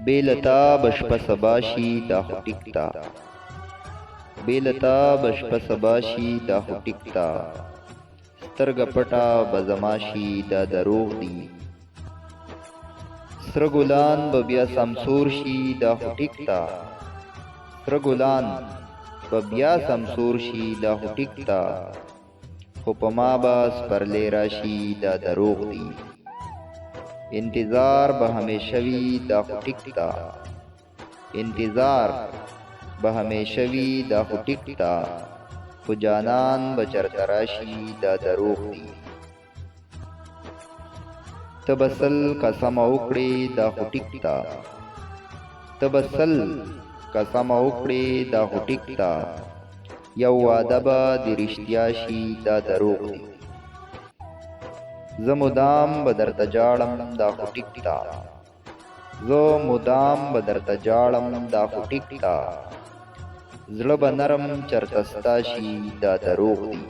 बेलता बशप सबा शी दा खो टिकता, बेलता बशप सबा शी दा खो टिकता, سترګ پټه بزماشي دا دروغ دي. سره ګلان به بیا سمسور شي دا خو ټیک تا، سره ګلان به بیا سمسور شي دا خو ټیک تا، خو په ما به سپرلی راشي دا دروغ دي. انتظار به همیشه وي دا خو ټیک تا، انتظار به همیشه وي دا خو ټیک تا، خو جانان به چرته راشي دا دروغ دي. ته به سل قسمه وکړې دا خو ټیک تا، ته به سل قسمه وکړې دا خو ټیک تا، یو واده به د رښتیا شي دا دروغ دي. زه مدام به درته جاړم دا خو ټیک تا، زه مدام به درته جاړم دا خو ټیک تا، زړه به نرم چرته ستا شي دا دروغ دي.